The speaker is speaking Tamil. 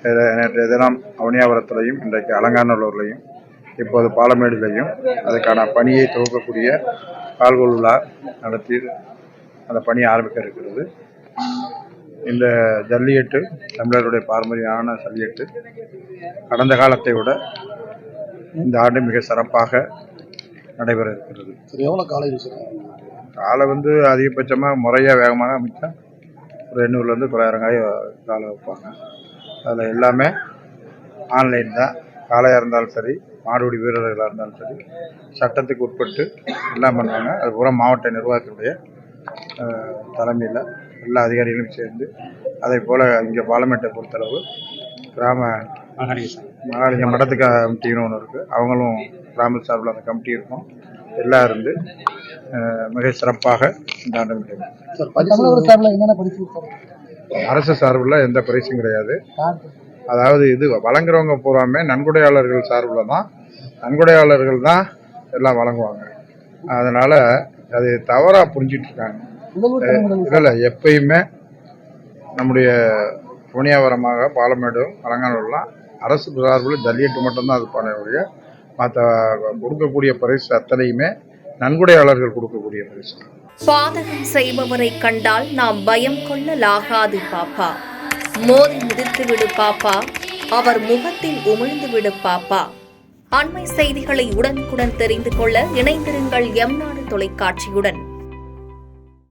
நேற்றைய தினம் அவனியாபுரத்திலையும் இன்றைக்கு அலங்காநல்லூர்லையும் இப்போது பாலமேடுலையும் அதுக்கான பணியை துவக்கக்கூடிய கால்கோள் விழா நடத்தி அந்த பணி ஆரம்பிக்க இருக்கிறது. இந்த ஜல்லிக்கட்டு தமிழருடைய பாரம்பரியமான ஜல்லிக்கட்டு கடந்த காலத்தை விட இந்த ஆண்டு மிக சிறப்பாக நடைபெற இருக்கிறது. காலை அதிகபட்சமாக முறையாக வேகமாக அமைச்சா ஒரு 800 to 900 காய் காலை வைப்பாங்க. அதில் எல்லாமே ஆன்லைன் தான். காளையாக இருந்தாலும் சரி, மாடுபிடி வீரர்களாக இருந்தாலும் சரி, சட்டத்துக்கு உட்பட்டு எல்லாம் பண்ணுவாங்க. அது பூரா மாவட்ட நிர்வாகத்தினுடைய தலைமையில் எல்லா அதிகாரிகளும் சேர்ந்து அதே போல் இங்கே பாலமேட்டை பொறுத்தளவு கிராம மகாலிங்க மடத்து கமிட்டின்னு ஒன்று இருக்குது. அவங்களும் கிராம சார்பில் அந்த கமிட்டி இருக்கும். எல்லாம் இருந்து மிக சிறப்பாக இந்த ஆண்டு அரசு சார்பில் எந்த பரிசும் கிடையாது. அதாவது இது வழங்குறவங்க பூராமே நன்கொடையாளர்கள் சார்பில் தான். நன்கொடையாளர்கள் தான் எல்லாம் வழங்குவாங்க. அதனால் அது தவறாக புரிஞ்சிட்டு இருக்காங்க. இல்லை எப்பயுமே நம்முடைய புனியாவரமாக பாலமேடு அலங்காநல்லூர்லாம் அரசு சார்பில் ஜல்லிக்கட்டு மட்டும்தான் அது பண்ணக்கூடிய மற்ற கொடுக்கக்கூடிய பரிசு அத்தனையுமே நன்கொடையாளர்கள் கொடுக்கக்கூடிய பரிசு. பாதகம் செய்பவரை கண்டால் நாம் பயம் கொள்ளலாகாது பாப்பா. மோதி மிதித்து விடு பாப்பா, அவர் முகத்தில் உமிழ்ந்து விடு பாப்பா. அண்மை செய்திகளை உடனுக்குடன் தெரிந்து கொள்ள இணைந்திருங்கள் எம் நாடு தொலைக்காட்சியுடன்.